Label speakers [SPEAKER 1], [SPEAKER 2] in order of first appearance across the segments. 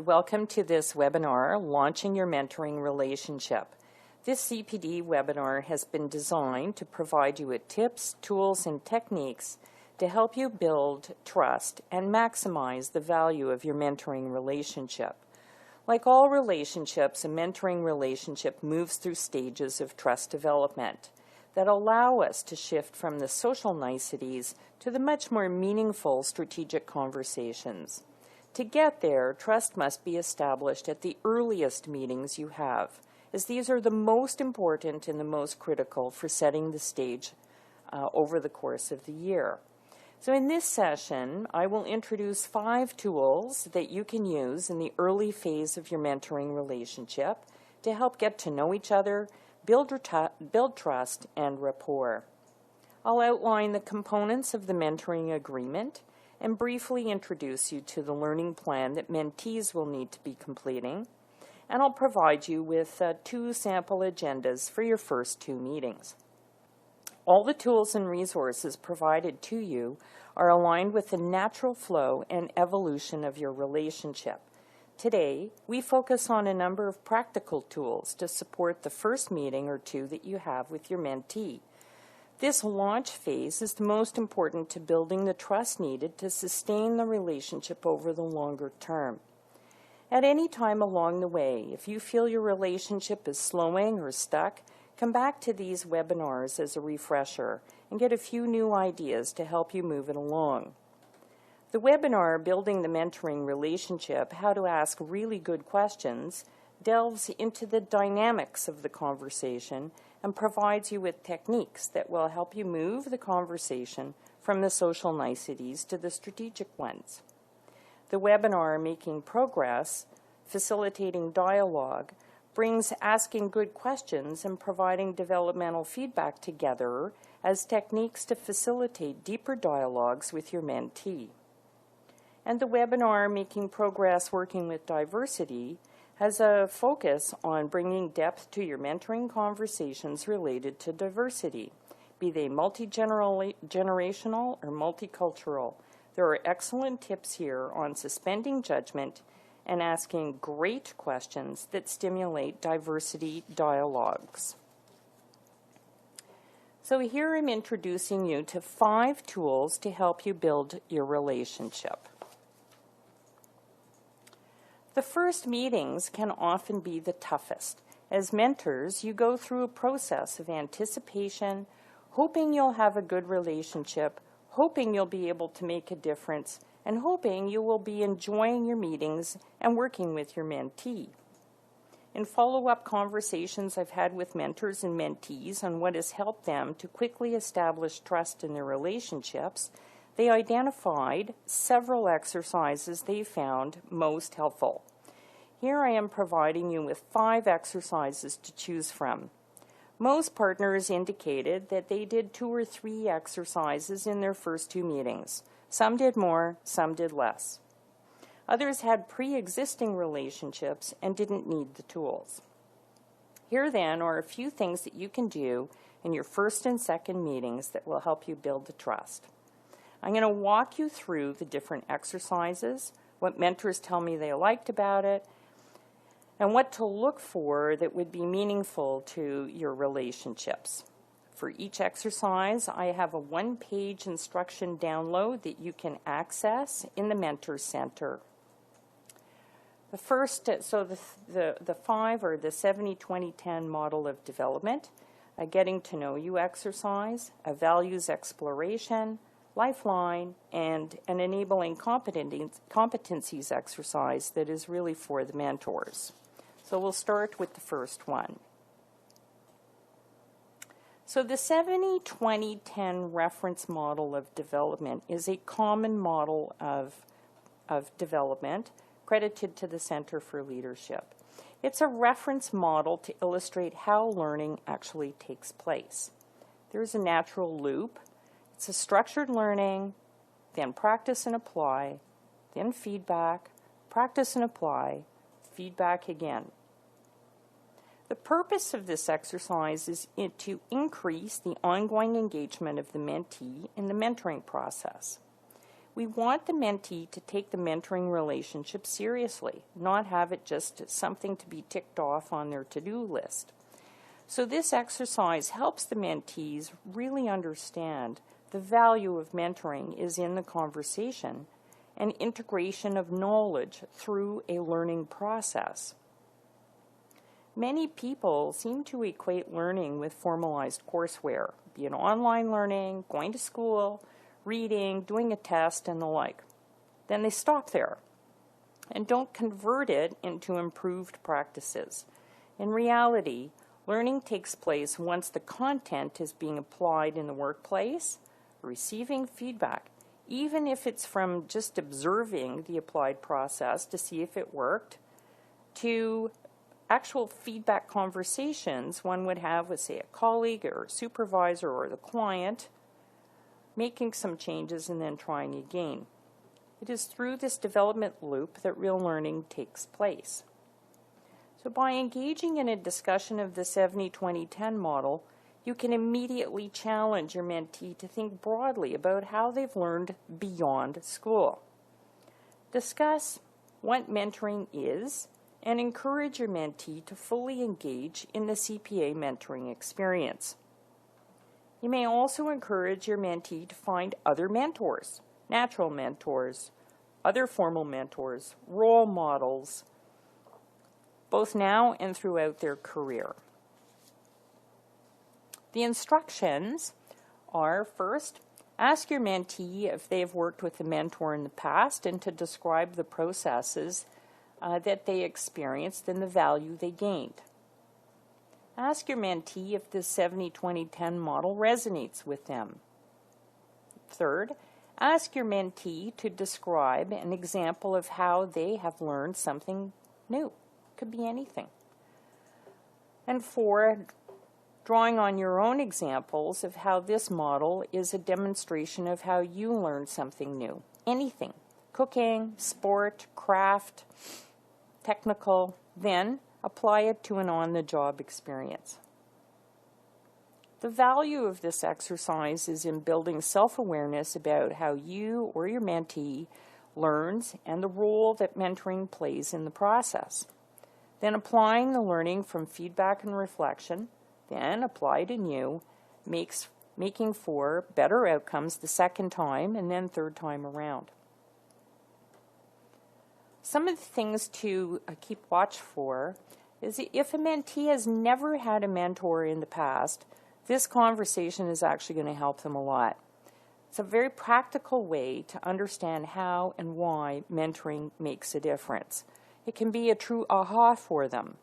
[SPEAKER 1] Welcome to this webinar, Launching Your Mentoring Relationship. This CPD webinar has been designed to provide you with tips, tools, and techniques to help you build trust and maximize the value of your mentoring relationship. Like all relationships, a mentoring relationship moves through stages of trust development that allow us to shift from the social niceties to the much more meaningful strategic conversations. To get there, trust must be established at the earliest meetings you have, as these are the most important and the most critical for setting the stage over the course of the year. So in this session, I will introduce 5 tools that you can use in the early phase of your mentoring relationship to help get to know each other, build trust, and rapport. I'll outline the components of the mentoring agreement and briefly introduce you to the learning plan that mentees will need to be completing, and I'll provide you with 2 sample agendas for your first 2 meetings. All the tools and resources provided to you are aligned with the natural flow and evolution of your relationship. Today, we focus on a number of practical tools to support the first meeting or 2 that you have with your mentee. This launch phase is the most important to building the trust needed to sustain the relationship over the longer term. At any time along the way, if you feel your relationship is slowing or stuck, come back to these webinars as a refresher and get a few new ideas to help you move it along. The webinar, Building the Mentoring Relationship, How to Ask Really Good Questions, delves into the dynamics of the conversation and provides you with techniques that will help you move the conversation from the social niceties to the strategic ones. The webinar, Making Progress, Facilitating Dialogue, brings asking good questions and providing developmental feedback together as techniques to facilitate deeper dialogues with your mentee. And the webinar, Making Progress Working with Diversity, has a focus on bringing depth to your mentoring conversations related to diversity, be they multi-generational or multicultural. There are excellent tips here on suspending judgment and asking great questions that stimulate diversity dialogues. So here I'm introducing you to 5 tools to help you build your relationship. The first meetings can often be the toughest. As mentors, you go through a process of anticipation, hoping you'll have a good relationship, hoping you'll be able to make a difference, and hoping you will be enjoying your meetings and working with your mentee. In follow-up conversations I've had with mentors and mentees on what has helped them to quickly establish trust in their relationships, they identified several exercises they found most helpful. Here I am providing you with 5 exercises to choose from. Most partners indicated that they did 2 or 3 exercises in their first 2 meetings. Some did more, some did less. Others had pre-existing relationships and didn't need the tools. Here then are a few things that you can do in your first and second meetings that will help you build the trust. I'm going to walk you through the different exercises, what mentors tell me they liked about it, and what to look for that would be meaningful to your relationships. For each exercise, I have a 1-page instruction download that you can access in the Mentor Center. The first, the 5 are the 70-20-10 model of development, a getting to know you exercise, a values exploration, lifeline, and an enabling competencies exercise that is really for the mentors. So we'll start with the first one. So the 70-20-10 reference model of development is a common model of development credited to the Center for Leadership. It's a reference model to illustrate how learning actually takes place. There's a natural loop. It's a structured learning, then practice and apply, then feedback, practice and apply, feedback again. The purpose of this exercise is to increase the ongoing engagement of the mentee in the mentoring process. We want the mentee to take the mentoring relationship seriously, not have it just something to be ticked off on their to-do list. So this exercise helps the mentees really understand the value of mentoring is in the conversation and integration of knowledge through a learning process. Many people seem to equate learning with formalized courseware, be it online learning, going to school, reading, doing a test, and the like. Then they stop there and don't convert it into improved practices. In reality, learning takes place once the content is being applied in the workplace, receiving feedback, even if it's from just observing the applied process to see if it worked, to actual feedback conversations one would have with, say, a colleague or a supervisor or the client, making some changes and then trying again. It is through this development loop that real learning takes place. So by engaging in a discussion of the 70-20-10 model, you can immediately challenge your mentee to think broadly about how they've learned beyond school. Discuss what mentoring is and encourage your mentee to fully engage in the CPA mentoring experience. You may also encourage your mentee to find other mentors, natural mentors, other formal mentors, role models, both now and throughout their career. The instructions are, first, ask your mentee if they've worked with a mentor in the past and to describe the processes that they experienced and the value they gained. Ask your mentee if this 70-20-10 model resonates with them. Third, ask your mentee to describe an example of how they have learned something new. Could be anything. And four, drawing on your own examples of how this model is a demonstration of how you learned something new. Anything. Cooking, sport, craft, technical. Then apply it to an on-the-job experience. The value of this exercise is in building self-awareness about how you or your mentee learns and the role that mentoring plays in the process. Then applying the learning from feedback and reflection, then applied anew, making for better outcomes the second time and then third time around. Some of the things to keep watch for is if a mentee has never had a mentor in the past, this conversation is actually going to help them a lot. It's a very practical way to understand how and why mentoring makes a difference. It can be a true aha for them.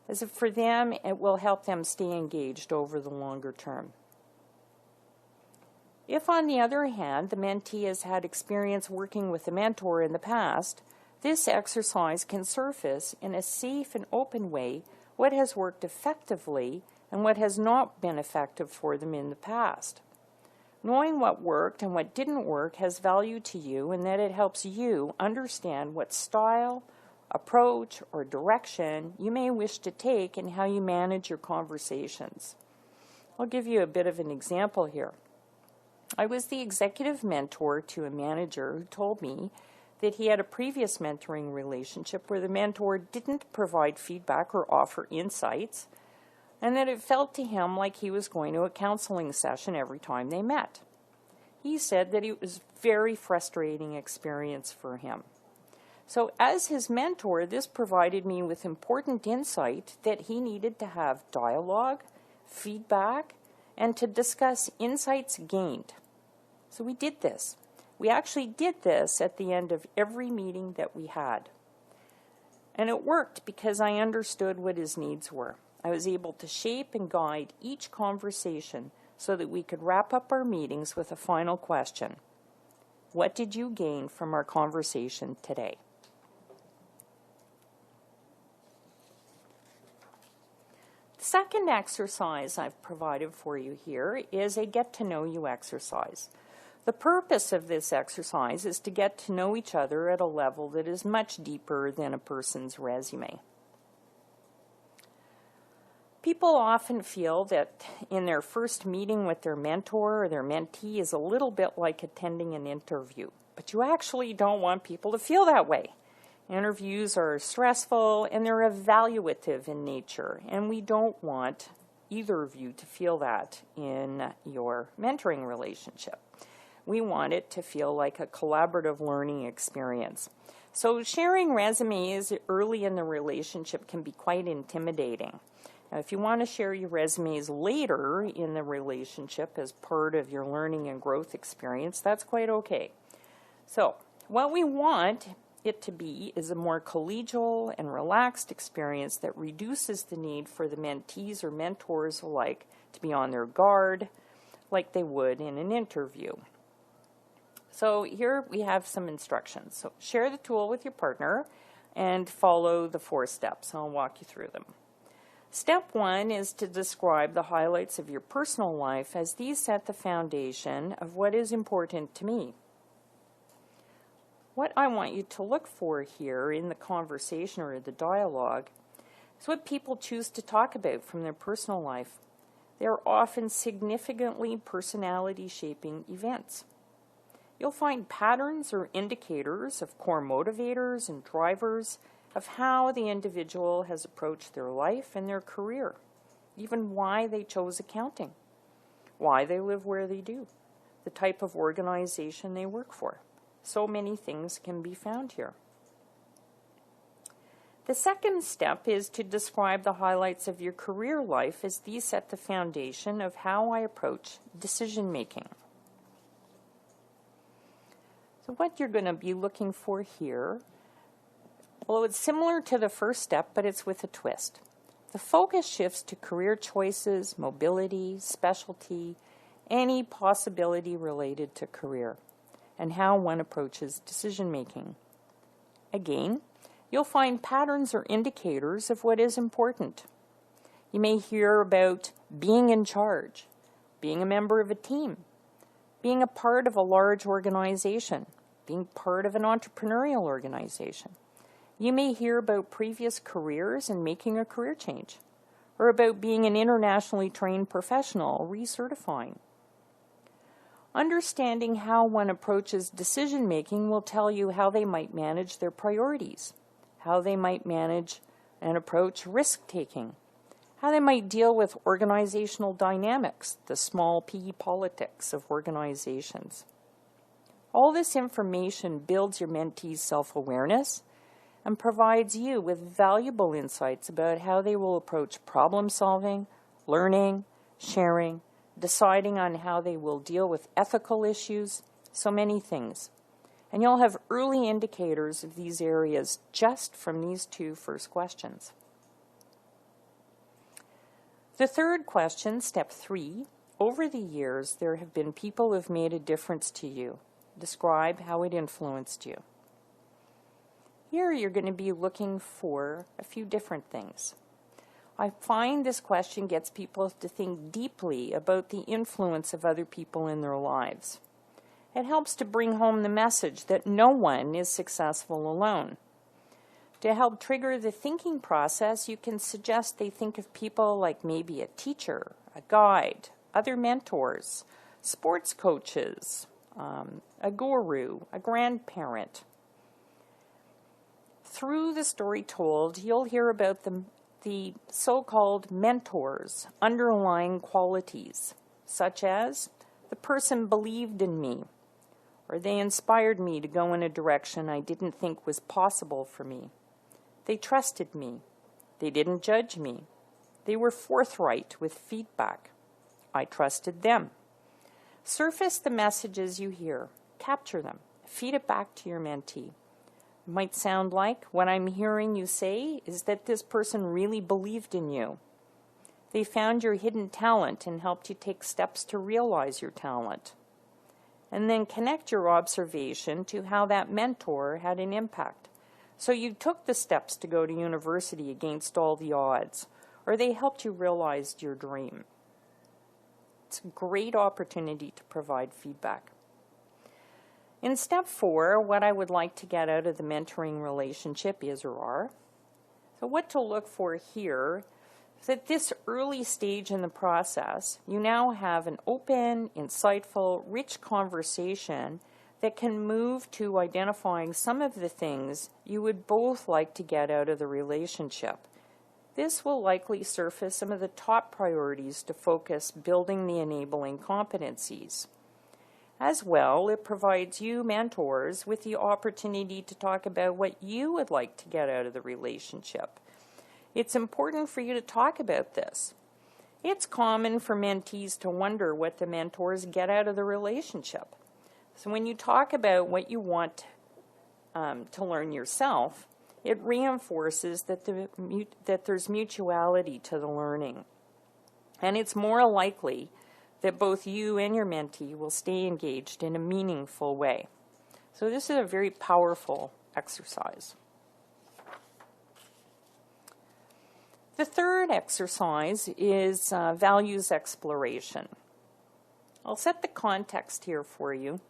[SPEAKER 1] As if for them, it will help them stay engaged over the longer term. If, on the other hand, the mentee has had experience working with a mentor in the past, this exercise can surface in a safe and open way what has worked effectively and what has not been effective for them in the past. Knowing what worked and what didn't work has value to you in that it helps you understand what style, approach, or direction you may wish to take and how you manage your conversations. I'll give you a bit of an example here. I was the executive mentor to a manager who told me that he had a previous mentoring relationship where the mentor didn't provide feedback or offer insights, and that it felt to him like he was going to a counseling session every time they met. He said that it was a very frustrating experience for him. So as his mentor, this provided me with important insight that he needed to have dialogue, feedback, and to discuss insights gained. So we did this. We actually did this at the end of every meeting that we had. And it worked because I understood what his needs were. I was able to shape and guide each conversation so that we could wrap up our meetings with a final question. What did you gain from our conversation today? The second exercise I've provided for you here is a get-to-know-you exercise. The purpose of this exercise is to get to know each other at a level that is much deeper than a person's resume. People often feel that in their first meeting with their mentor or their mentee is a little bit like attending an interview, but you actually don't want people to feel that way. Interviews are stressful and they're evaluative in nature, and we don't want either of you to feel that in your mentoring relationship. We want it to feel like a collaborative learning experience. So sharing resumes early in the relationship can be quite intimidating. Now, if you want to share your resumes later in the relationship as part of your learning and growth experience, that's quite okay. So what we want it to be is a more collegial and relaxed experience that reduces the need for the mentees or mentors alike to be on their guard like they would in an interview. So here we have some instructions. So share the tool with your partner and follow the 4 steps. I'll walk you through them. Step 1 is to describe the highlights of your personal life, as these set the foundation of what is important to me. What I want you to look for here in the conversation or the dialogue is what people choose to talk about from their personal life. They are often significantly personality-shaping events. You'll find patterns or indicators of core motivators and drivers of how the individual has approached their life and their career, even why they chose accounting, why they live where they do, the type of organization they work for. So many things can be found here. The second step is to describe the highlights of your career life, as these set the foundation of how I approach decision making. So what you're going to be looking for here, well, it's similar to the first step, but it's with a twist. The focus shifts to career choices, mobility, specialty, any possibility related to career, and how one approaches decision-making. Again, you'll find patterns or indicators of what is important. You may hear about being in charge, being a member of a team, being a part of a large organization, being part of an entrepreneurial organization. You may hear about previous careers and making a career change, or about being an internationally trained professional, recertifying. Understanding how one approaches decision-making will tell you how they might manage their priorities, how they might manage and approach risk-taking, how they might deal with organizational dynamics, the small p politics of organizations. All this information builds your mentee's self-awareness and provides you with valuable insights about how they will approach problem-solving, learning, sharing, deciding on how they will deal with ethical issues, so many things. And you'll have early indicators of these areas just from these 2 first questions. The third question, step 3, over the years there have been people who have made a difference to you. Describe how it influenced you. Here you're going to be looking for a few different things. I find this question gets people to think deeply about the influence of other people in their lives. It helps to bring home the message that no one is successful alone. To help trigger the thinking process, you can suggest they think of people like maybe a teacher, a guide, other mentors, sports coaches, a guru, a grandparent. Through the story told, you'll hear about the so-called mentors' underlying qualities, such as the person believed in me, or they inspired me to go in a direction I didn't think was possible for me. They trusted me. They didn't judge me. They were forthright with feedback. I trusted them. Surface the messages you hear. Capture them. Feed it back to your mentee. It might sound like what I'm hearing you say is that this person really believed in you. They found your hidden talent and helped you take steps to realize your talent. And then connect your observation to how that mentor had an impact. So you took the steps to go to university against all the odds, or they helped you realize your dream. It's a great opportunity to provide feedback. In step 4, what I would like to get out of the mentoring relationship is or are. So what to look for here, So at this early stage in the process, you now have an open, insightful, rich conversation that can move to identifying some of the things you would both like to get out of the relationship. This will likely surface some of the top priorities to focus building the enabling competencies. As well, it provides you mentors with the opportunity to talk about what you would like to get out of the relationship. It's important for you to talk about this. It's common for mentees to wonder what the mentors get out of the relationship. So when you talk about what you want to learn yourself, it reinforces that there's mutuality to the learning. And it's more likely that both you and your mentee will stay engaged in a meaningful way. So this is a very powerful exercise. The third exercise is values exploration. I'll set the context here for you.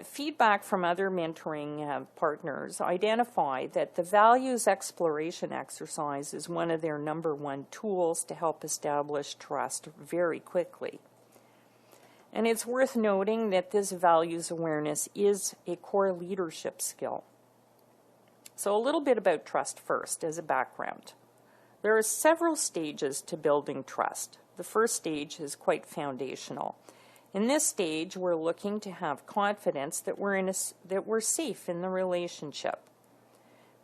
[SPEAKER 1] Feedback from other mentoring partners identify that the values exploration exercise is one of their number one tools to help establish trust very quickly. And it's worth noting that this values awareness is a core leadership skill. So a little bit about trust first as a background. There are several stages to building trust. The first stage is quite foundational. In this stage, we're looking to have confidence that we're safe in the relationship.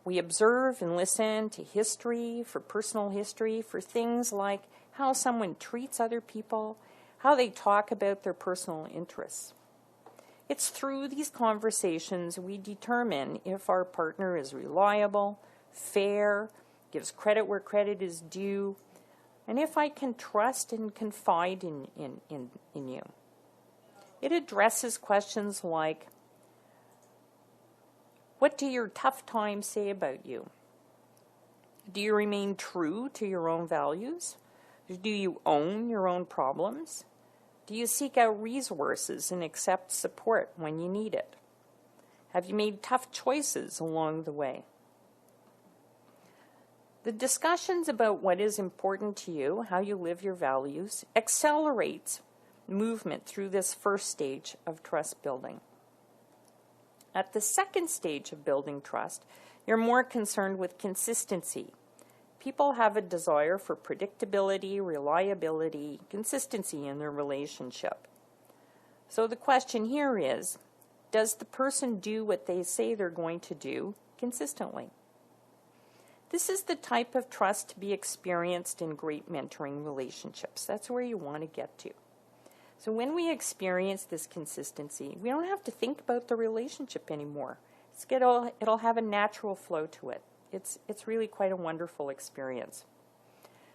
[SPEAKER 1] We observe and listen to history, for personal history, for things like how someone treats other people, how they talk about their personal interests. It's through these conversations we determine if our partner is reliable, fair, gives credit where credit is due, and if I can trust and confide in you. It addresses questions like, what do your tough times say about you? Do you remain true to your own values? Do you own your own problems? Do you seek out resources and accept support when you need it? Have you made tough choices along the way? The discussions about what is important to you, how you live your values, accelerates movement through this first stage of trust building. At the second stage of building trust, you're more concerned with consistency. People have a desire for predictability, reliability, consistency in their relationship. So the question here is, does the person do what they say they're going to do consistently? This is the type of trust to be experienced in great mentoring relationships. That's where you want to get to. So when we experience this consistency, we don't have to think about the relationship anymore. It'll have a natural flow to it. It's really quite a wonderful experience.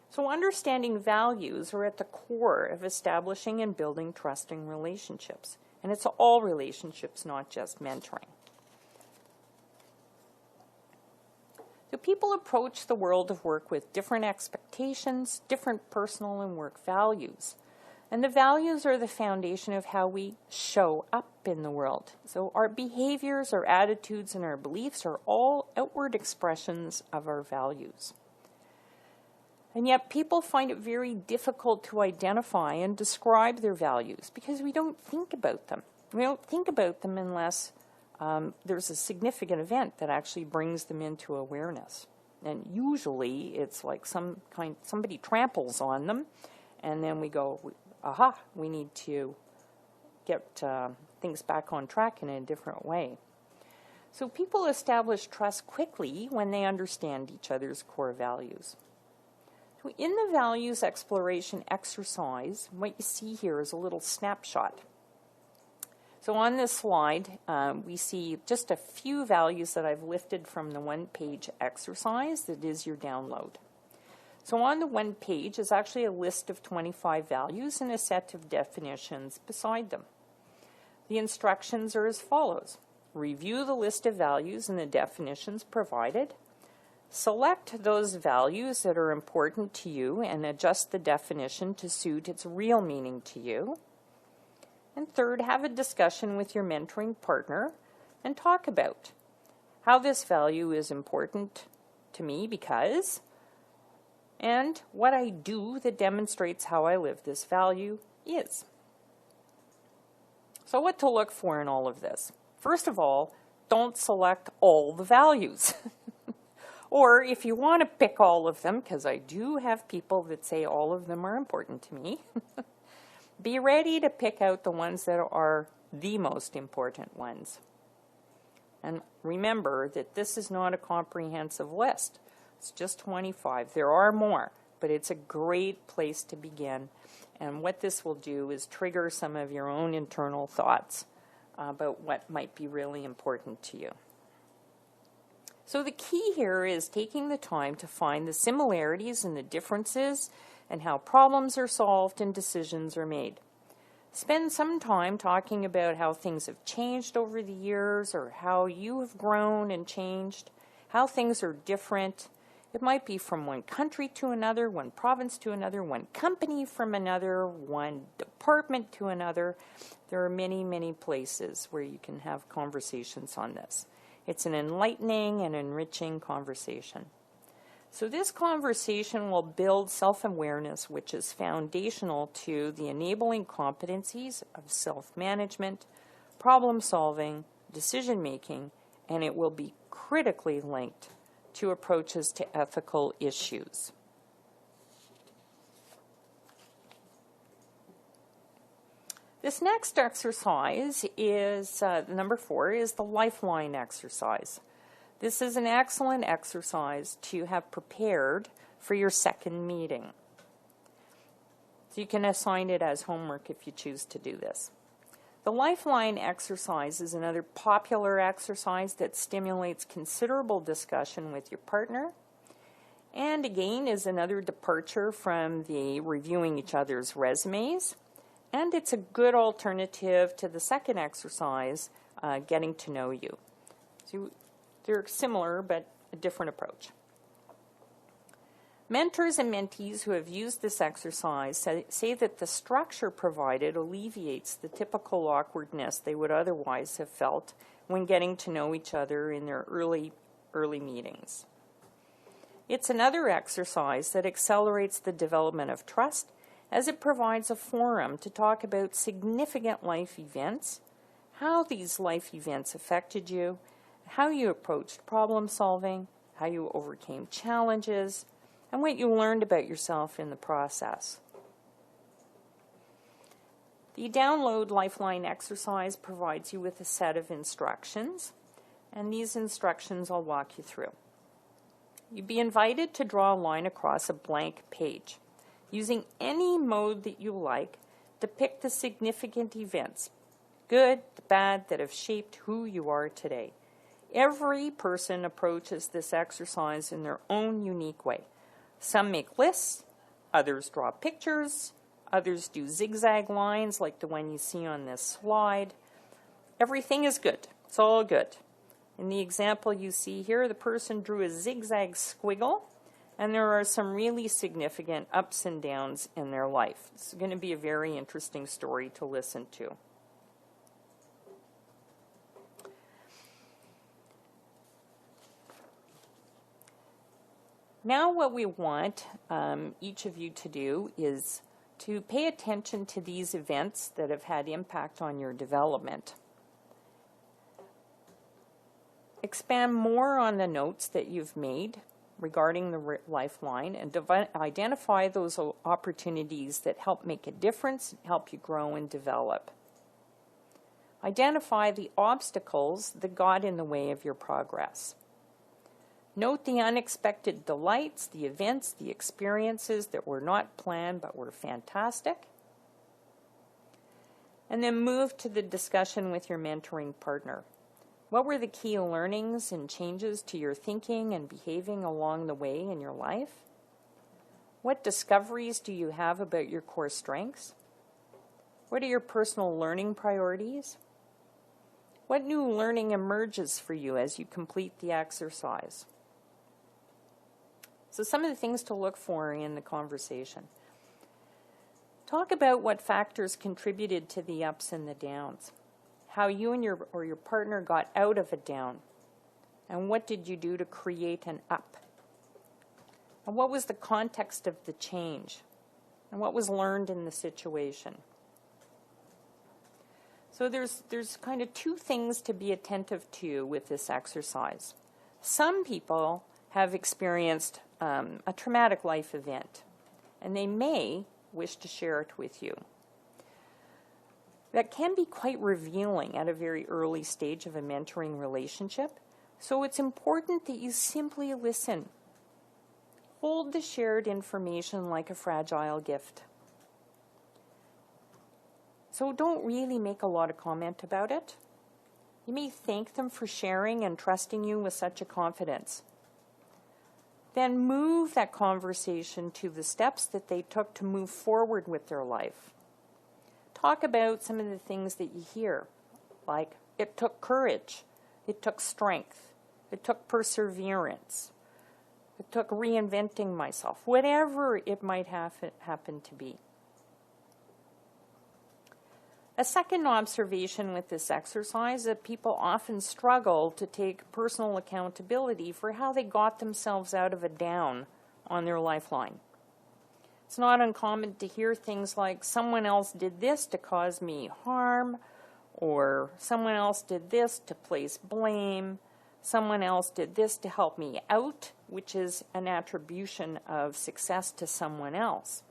[SPEAKER 1] So understanding values are at the core of establishing and building trusting relationships. And it's all relationships, not just mentoring. So people approach the world of work with different expectations, different personal and work values. And the values are the foundation of how we show up in the world. So our behaviors, our attitudes, and our beliefs are all outward expressions of our values. And yet people find it very difficult to identify and describe their values because we don't think about them. We don't think about them unless there's a significant event that actually brings them into awareness. And usually it's like somebody tramples on them, and then we go, aha, we need to get things back on track in a different way. So people establish trust quickly when they understand each other's core values. So in the values exploration exercise, what you see here is a little snapshot. So on this slide, we see just a few values that I've lifted from the one-page exercise that is your download. So on the one page is actually a list of 25 values and a set of definitions beside them. The instructions are as follows. Review the list of values and the definitions provided. Select those values that are important to you and adjust the definition to suit its real meaning to you. And third, have a discussion with your mentoring partner and talk about how this value is important to me because and what I do that demonstrates how I live this value is. So what to look for in all of this? First of all, don't select all the values. Or if you want to pick all of them, because I do have people that say all of them are important to me, be ready to pick out the ones that are the most important ones. And remember that this is not a comprehensive list. It's just 25. There are more, but it's a great place to begin. And what this will do is trigger some of your own internal thoughts about what might be really important to you. So the key here is taking the time to find the similarities and the differences and how problems are solved and decisions are made. Spend some time talking about how things have changed over the years or how you have grown and changed, how things are different. It might be from one country to another, one province to another, one company from another, one department to another. There are many, many places where you can have conversations on this. It's an enlightening and enriching conversation. So this conversation will build self-awareness, which is foundational to the enabling competencies of self-management, problem-solving, decision-making, and it will be critically linked to approaches to ethical issues. This next exercise is, number 4, is the lifeline exercise. This is an excellent exercise to have prepared for your second meeting. So you can assign it as homework if you choose to do this. The lifeline exercise is another popular exercise that stimulates considerable discussion with your partner, and again is another departure from the reviewing each other's resumes. And it's a good alternative to the second exercise, getting to know you. So they're similar, but a different approach. Mentors and mentees who have used this exercise say that the structure provided alleviates the typical awkwardness they would otherwise have felt when getting to know each other in their early meetings. It's another exercise that accelerates the development of trust, as it provides a forum to talk about significant life events, how these life events affected you, how you approached problem solving, how you overcame challenges, and what you learned about yourself in the process. The Download Lifeline exercise provides you with a set of instructions, and these instructions I'll walk you through. You'd be invited to draw a line across a blank page, using any mode that you like to pick the significant events, good, the bad, that have shaped who you are today. Every person approaches this exercise in their own unique way. Some make lists, others draw pictures, others do zigzag lines like the one you see on this slide. Everything is good. It's all good. In the example you see here, the person drew a zigzag squiggle, and there are some really significant ups and downs in their life. It's going to be a very interesting story to listen to. Now what we want each of you to do is to pay attention to these events that have had impact on your development. Expand more on the notes that you've made regarding the lifeline and identify those opportunities that help make a difference, help you grow and develop. Identify the obstacles that got in the way of your progress. Note the unexpected delights, the events, the experiences that were not planned but were fantastic. And then move to the discussion with your mentoring partner. What were the key learnings and changes to your thinking and behaving along the way in your life? What discoveries do you have about your core strengths? What are your personal learning priorities? What new learning emerges for you as you complete the exercise? So some of the things to look for in the conversation. Talk about what factors contributed to the ups and the downs. How you and your partner got out of a down, and what did you do to create an up? And what was the context of the change? And what was learned in the situation? So there's kind of two things to be attentive to with this exercise. Some people have experienced a traumatic life event, and they may wish to share it with you. That can be quite revealing at a very early stage of a mentoring relationship, so it's important that you simply listen. Hold the shared information like a fragile gift. So don't really make a lot of comment about it. You may thank them for sharing and trusting you with such a confidence. Then move that conversation to the steps that they took to move forward with their life. Talk about some of the things that you hear, like it took courage, it took strength, it took perseverance, it took reinventing myself, whatever it might happen to be. A second observation with this exercise is that people often struggle to take personal accountability for how they got themselves out of a down on their lifeline. It's not uncommon to hear things like, someone else did this to cause me harm, or someone else did this to place blame, someone else did this to help me out, which is an attribution of success to someone else.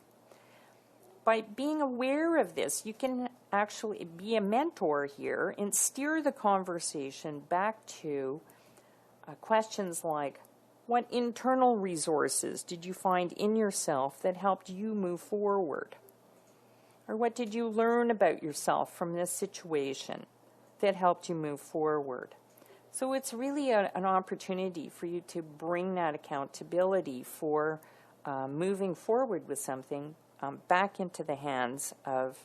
[SPEAKER 1] By being aware of this, you can actually be a mentor here and steer the conversation back to questions like, what internal resources did you find in yourself that helped you move forward? Or what did you learn about yourself from this situation that helped you move forward? So it's really an opportunity for you to bring that accountability for moving forward with something back into the hands of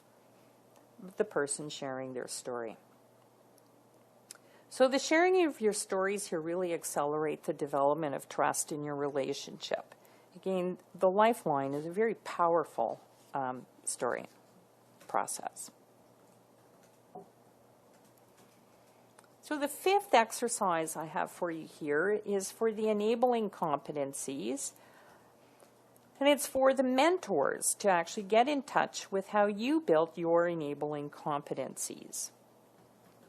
[SPEAKER 1] the person sharing their story. So the sharing of your stories here really accelerate the development of trust in your relationship. Again, the lifeline is a very powerful story process. So the fifth exercise I have for you here is for the enabling competencies. And it's for the mentors to actually get in touch with how you built your enabling competencies.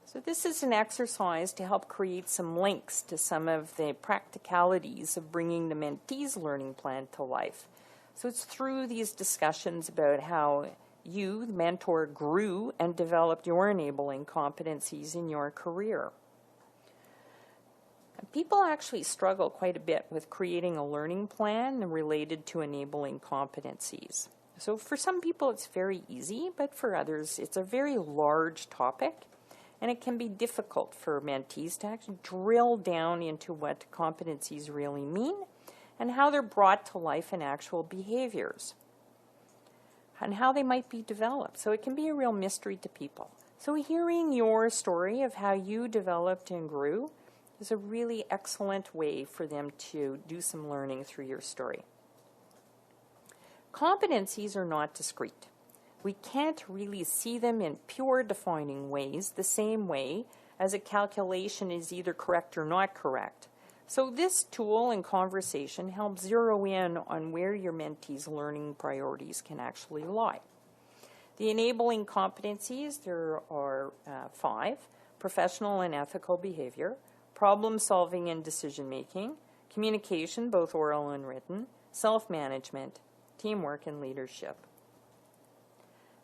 [SPEAKER 1] So this is an exercise to help create some links to some of the practicalities of bringing the mentee's learning plan to life. So it's through these discussions about how you, the mentor, grew and developed your enabling competencies in your career. People actually struggle quite a bit with creating a learning plan related to enabling competencies. So for some people it's very easy, but for others it's a very large topic, and it can be difficult for mentees to actually drill down into what competencies really mean and how they're brought to life in actual behaviors and how they might be developed. So it can be a real mystery to people. So hearing your story of how you developed and grew is a really excellent way for them to do some learning through your story. Competencies are not discrete. We can't really see them in pure defining ways the same way as a calculation is either correct or not correct. So this tool and conversation helps zero in on where your mentee's learning priorities can actually lie. The enabling competencies, there are 5: professional and ethical behavior, problem solving and decision making, communication, both oral and written, self-management, teamwork, and leadership.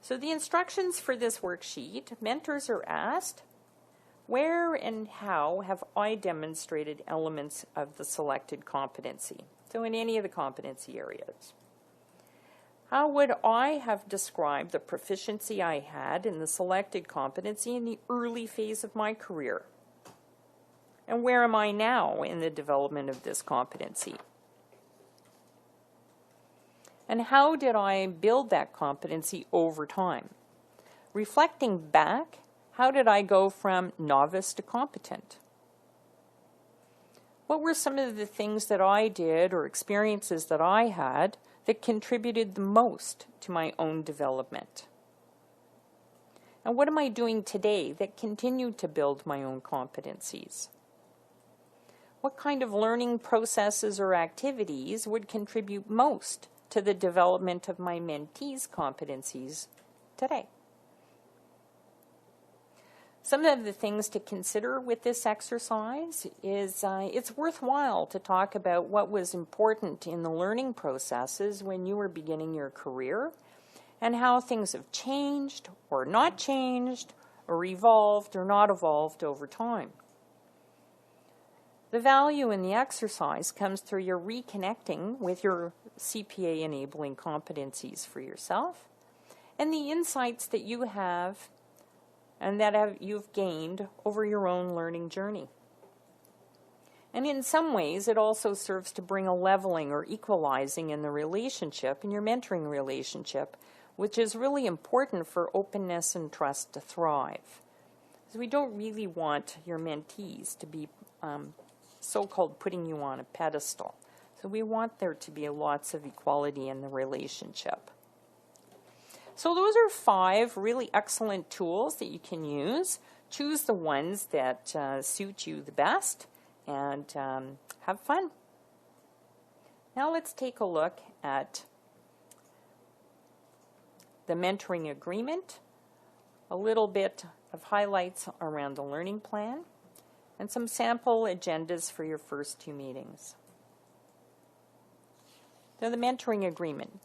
[SPEAKER 1] So the instructions for this worksheet, mentors are asked, where and how have I demonstrated elements of the selected competency? So in any of the competency areas. How would I have described the proficiency I had in the selected competency in the early phase of my career? And where am I now in the development of this competency? And how did I build that competency over time? Reflecting back, how did I go from novice to competent? What were some of the things that I did or experiences that I had that contributed the most to my own development? And what am I doing today that continue to build my own competencies? What kind of learning processes or activities would contribute most to the development of my mentees' competencies today? Some of the things to consider with this exercise is it's worthwhile to talk about what was important in the learning processes when you were beginning your career and how things have changed or not changed or evolved or not evolved over time. The value in the exercise comes through your reconnecting with your CPA enabling competencies for yourself and the insights that you have and that you've gained over your own learning journey. And in some ways, it also serves to bring a leveling or equalizing in the relationship, in your mentoring relationship, which is really important for openness and trust to thrive. Because we don't really want your mentees to be so-called putting you on a pedestal. So we want there to be lots of equality in the relationship. So those are 5 really excellent tools that you can use. Choose the ones that suit you the best and have fun. Now let's take a look at the mentoring agreement, a little bit of highlights around the learning plan, and some sample agendas for your first 2 meetings. So the mentoring agreement.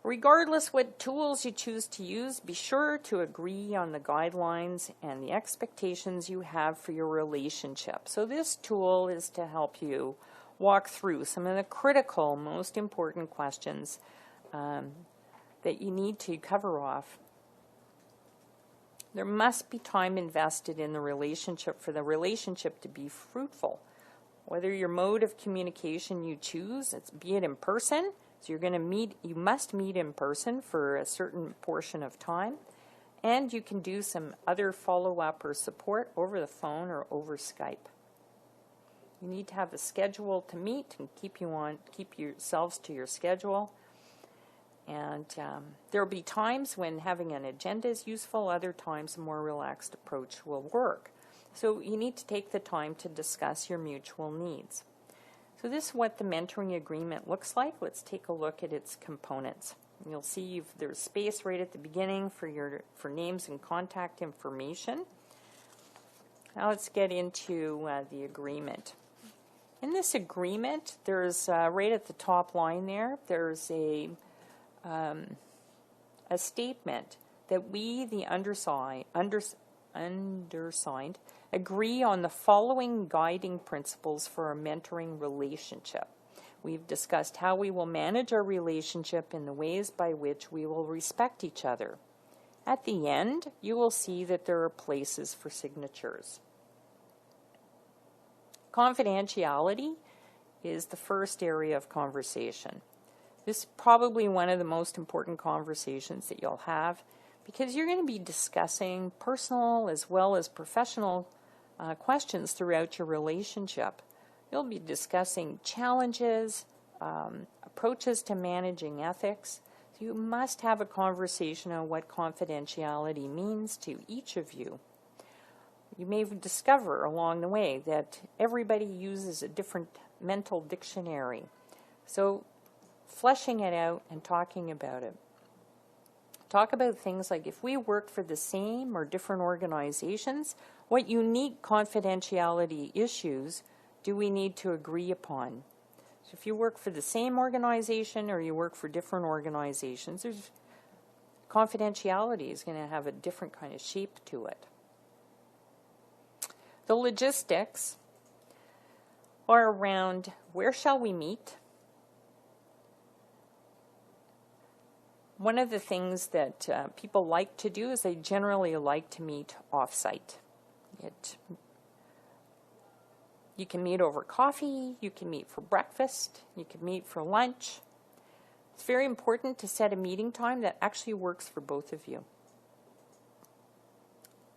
[SPEAKER 1] Regardless what tools you choose to use, be sure to agree on the guidelines and the expectations you have for your relationship. So this tool is to help you walk through some of the critical, most important questions that you need to cover off. There must be time invested in the relationship for the relationship to be fruitful. Whether your mode of communication you choose, be it in person, so you must meet in person for a certain portion of time, and you can do some other follow-up or support over the phone or over Skype. You need to have a schedule to meet and keep yourselves to your schedule. And there will be times when having an agenda is useful, other times a more relaxed approach will work. So you need to take the time to discuss your mutual needs. So this is what the mentoring agreement looks like. Let's take a look at its components. You'll see there's space right at the beginning for names and contact information. Now let's get into the agreement. In this agreement, there's right at the top line there's a statement that we, the undersigned, agree on the following guiding principles for our mentoring relationship. We've discussed how we will manage our relationship in the ways by which we will respect each other. At the end, you will see that there are places for signatures. Confidentiality is the first area of conversation. This is probably one of the most important conversations that you'll have because you're going to be discussing personal as well as professional questions throughout your relationship. You'll be discussing challenges, approaches to managing ethics. So you must have a conversation on what confidentiality means to each of you. You may discover along the way that everybody uses a different mental dictionary. So fleshing it out and talking about it. Talk about things like if we work for the same or different organizations, what unique confidentiality issues do we need to agree upon? So if you work for the same organization or you work for different organizations, confidentiality is going to have a different kind of shape to it. The logistics are around where shall we meet? One of the things that people like to do is they generally like to meet off-site. You can meet over coffee, you can meet for breakfast, you can meet for lunch. It's very important to set a meeting time that actually works for both of you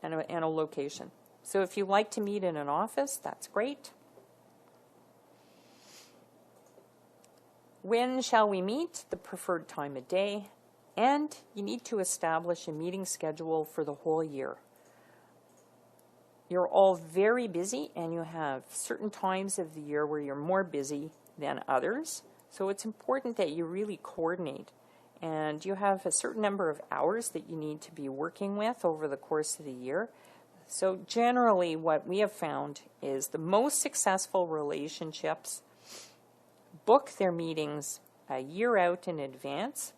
[SPEAKER 1] and a location. So if you like to meet in an office, that's great. When shall we meet? The preferred time of day. And you need to establish a meeting schedule for the whole year. you're all very busy, and you have certain times of the year where you're more busy than others. So it's important that you really coordinate. And you have a certain number of hours that you need to be working with over the course of the year. So generally what we have found is the most successful relationships book their meetings a year out in advance.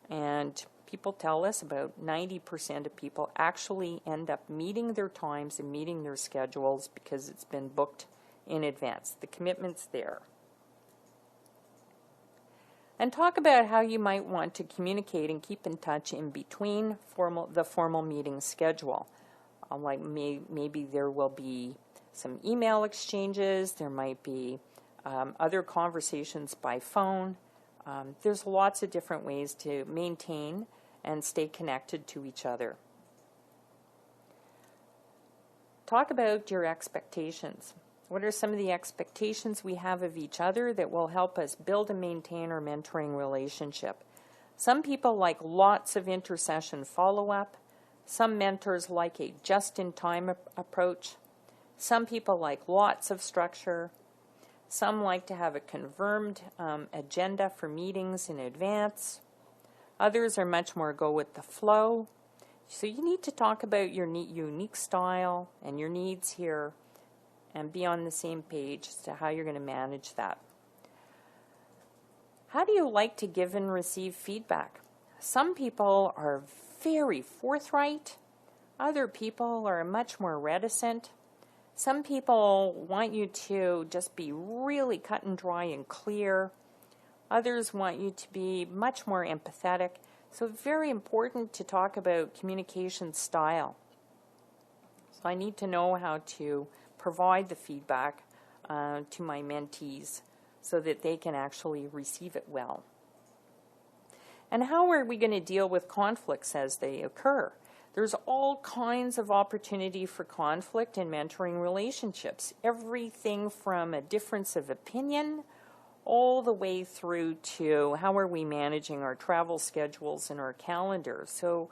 [SPEAKER 1] And people tell us about 90% of people actually end up meeting their times and meeting their schedules because it's been booked in advance. The commitment's there. And talk about how you might want to communicate and keep in touch in between the formal meeting schedule. Like maybe there will be some email exchanges, there might be other conversations by phone. There's lots of different ways to maintain and stay connected to each other. Talk about your expectations. What are some of the expectations we have of each other that will help us build and maintain our mentoring relationship? Some people like lots of intercession follow-up. Some mentors like a just-in-time approach. Some people like lots of structure. Some like to have a confirmed agenda for meetings in advance. Others are much more go with the flow. So you need to talk about your unique style and your needs here and be on the same page as to how you're going to manage that. How do you like to give and receive feedback? Some people are very forthright. Other people are much more reticent. Some people want you to just be really cut and dry and clear. Others want you to be much more empathetic. So it's very important to talk about communication style. So I need to know how to provide the feedback to my mentees so that they can actually receive it well. And how are we going to deal with conflicts as they occur? There's all kinds of opportunity for conflict in mentoring relationships. Everything from a difference of opinion all the way through to how are we managing our travel schedules and our calendar. So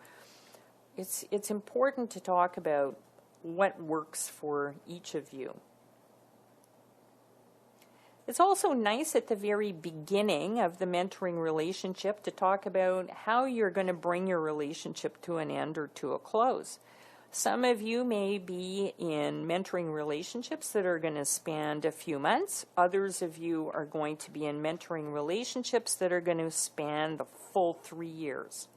[SPEAKER 1] it's important to talk about what works for each of you. It's also nice at the very beginning of the mentoring relationship to talk about how you're going to bring your relationship to an end or to a close. Some of you may be in mentoring relationships that are going to span a few months. Others of you are going to be in mentoring relationships that are going to span the full 3 years.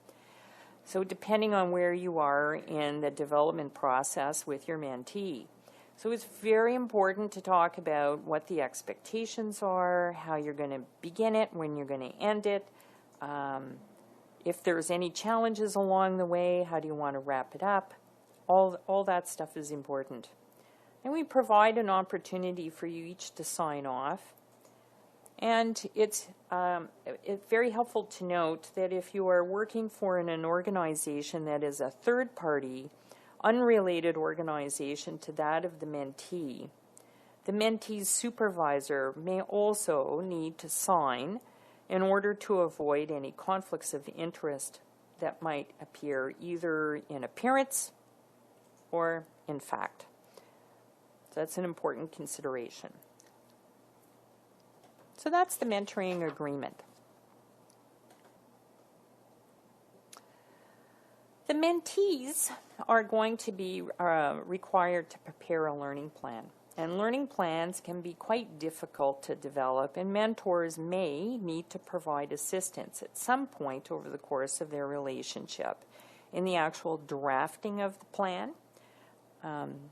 [SPEAKER 1] So depending on where you are in the development process with your mentee. So it's very important to talk about what the expectations are, how you're going to begin it, when you're going to end it. If there's any challenges along the way, how do you want to wrap it up? All that stuff is important. And we provide an opportunity for you each to sign off. And it's very helpful to note that if you are working for an organization that is a third party, unrelated organization to that of the mentee's supervisor may also need to sign in order to avoid any conflicts of interest that might appear either in appearance or in fact. So that's an important consideration. So that's the mentoring agreement. The mentees are going to be required to prepare a learning plan. And learning plans can be quite difficult to develop, and mentors may need to provide assistance at some point over the course of their relationship in the actual drafting of the plan. And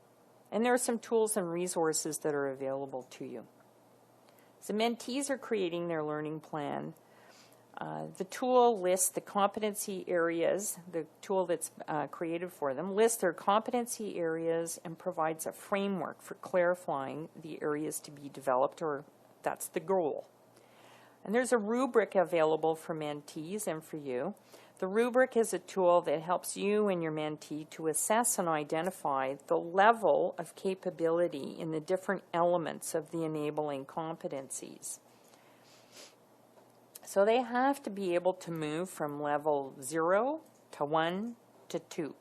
[SPEAKER 1] there are some tools and resources that are available to you. So mentees are creating their learning plan. The tool lists the competency areas, the tool that's created for them, lists their competency areas and provides a framework for clarifying the areas to be developed, or that's the goal. And there's a rubric available for mentees and for you. The rubric is a tool that helps you and your mentee to assess and identify the level of capability in the different elements of the enabling competencies. So they have to be able to move from level 0 to 1 to 2.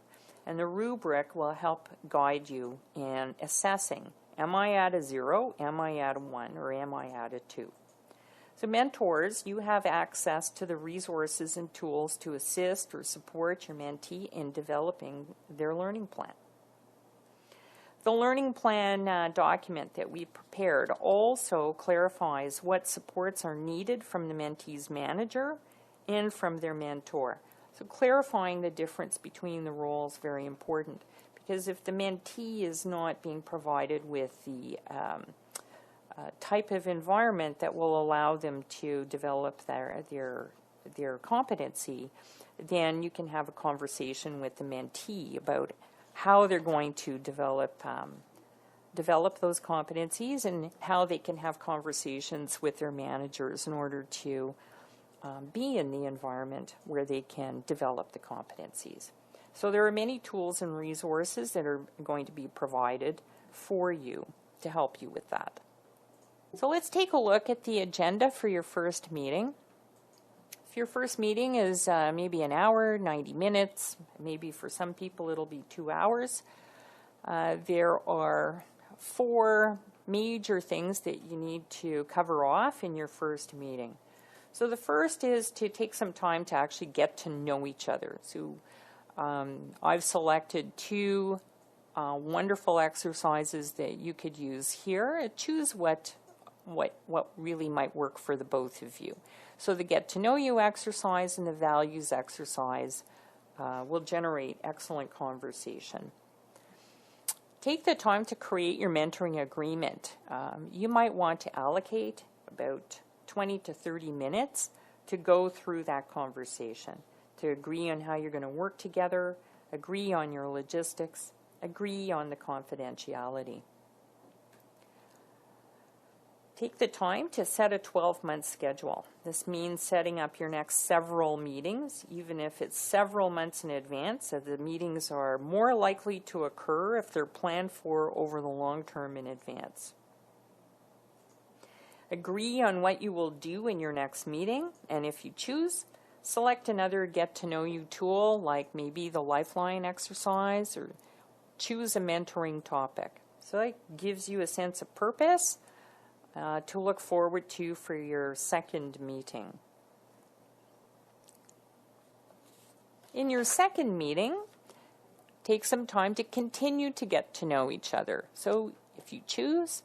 [SPEAKER 1] And the rubric will help guide you in assessing, am I at a 0, am I at a 1, or am I at a 2? So mentors, you have access to the resources and tools to assist or support your mentee in developing their learning plan. The learning plan document that we prepared also clarifies what supports are needed from the mentee's manager and from their mentor. So clarifying the difference between the roles is very important, because if the mentee is not being provided with the type of environment that will allow them to develop their competency, then you can have a conversation with the mentee about how they're going to develop those competencies and how they can have conversations with their managers in order to be in the environment where they can develop the competencies. So there are many tools and resources that are going to be provided for you to help you with that. So let's take a look at the agenda for your first meeting. If your first meeting is maybe an hour, 90 minutes, maybe for some people it'll be 2 hours, there are 4 major things that you need to cover off in your first meeting. So the first is to take some time to actually get to know each other. So I've selected 2 wonderful exercises that you could use here. Choose what really might work for the both of you. So the get to know you exercise and the values exercise will generate excellent conversation. Take the time to create your mentoring agreement. You might want to allocate about 20 to 30 minutes to go through that conversation, to agree on how you're going to work together, agree on your logistics, agree on the confidentiality. Take the time to set a 12-month schedule. This means setting up your next several meetings, even if it's several months in advance. So the meetings are more likely to occur if they're planned for over the long term in advance. Agree on what you will do in your next meeting, and if you choose, select another get-to-know-you tool, like maybe the Lifeline exercise, or choose a mentoring topic. So that gives you a sense of purpose to look forward to for your second meeting. In your second meeting, take some time to continue to get to know each other. So if you choose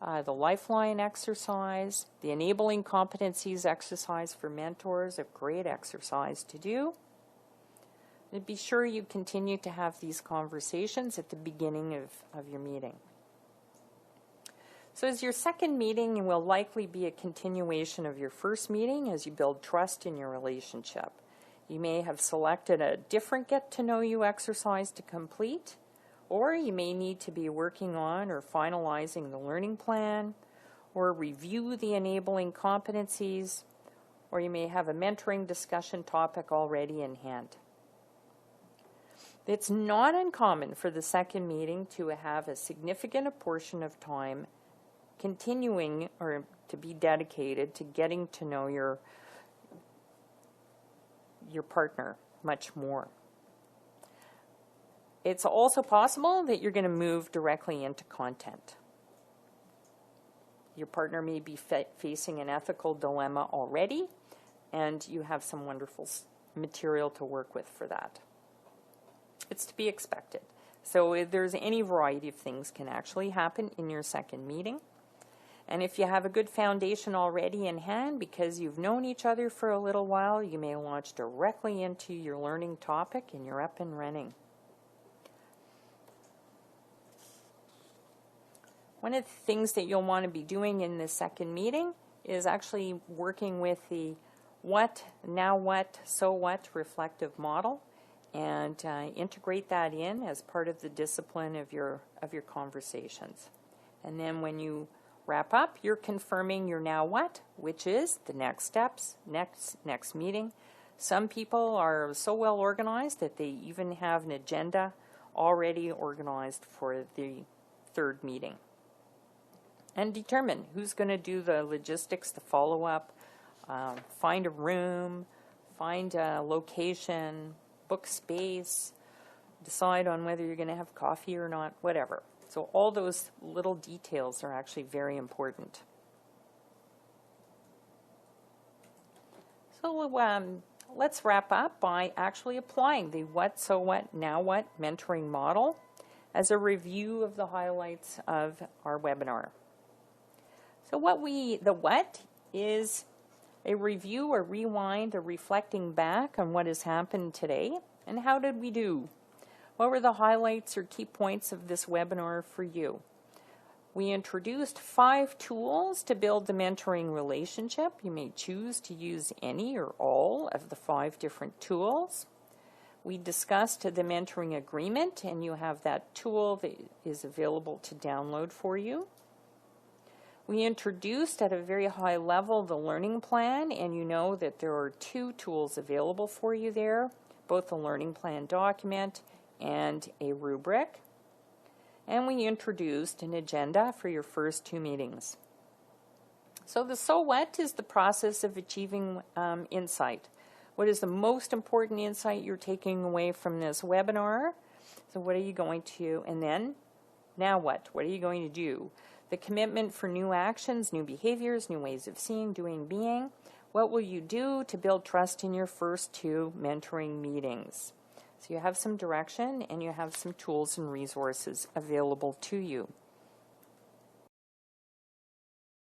[SPEAKER 1] the Lifeline exercise, the Enabling Competencies exercise for mentors, a great exercise to do. And be sure you continue to have these conversations at the beginning of your meeting. So as your second meeting will likely be a continuation of your first meeting as you build trust in your relationship. You may have selected a different get-to-know-you exercise to complete, or you may need to be working on or finalizing the learning plan, or review the enabling competencies, or you may have a mentoring discussion topic already in hand. It's not uncommon for the second meeting to have a significant portion of time continuing or to be dedicated to getting to know your partner much more. It's also possible that you're going to move directly into content. Your partner may be facing an ethical dilemma already, and you have some wonderful material to work with for that. It's to be expected. So if there's any variety of things can actually happen in your second meeting. And if you have a good foundation already in hand because you've known each other for a little while, you may launch directly into your learning topic and you're up and running. One of the things that you'll want to be doing in this second meeting is actually working with the what, now what, so what reflective model, and integrate that in as part of the discipline of your conversations. And then when you wrap up, you're confirming your now what, which is the next steps, next meeting. Some people are so well organized that they even have an agenda already organized for the third meeting. And determine who's going to do the logistics, the follow-up, find a room, find a location, book space, decide on whether you're going to have coffee or not, whatever. So all those little details are actually very important. So let's wrap up by actually applying the what, so what, now what mentoring model as a review of the highlights of our webinar. So the what is a review, a rewind, a reflecting back on what has happened today and how did we do? What were the highlights or key points of this webinar for you? We introduced 5 tools to build the mentoring relationship. You may choose to use any or all of the 5 different tools. We discussed the mentoring agreement, and you have that tool that is available to download for you. We introduced at a very high level the learning plan, and you know that there are 2 tools available for you there, both the learning plan document and a rubric. And we introduced an agenda for your first 2 meetings. So the so what is the process of achieving insight. What is the most important insight you're taking away from this webinar? So what are you going to, and then now what? What are you going to do? The commitment for new actions, new behaviors, new ways of seeing, doing, being. What will you do to build trust in your first 2 mentoring meetings? So you have some direction and you have some tools and resources available to you.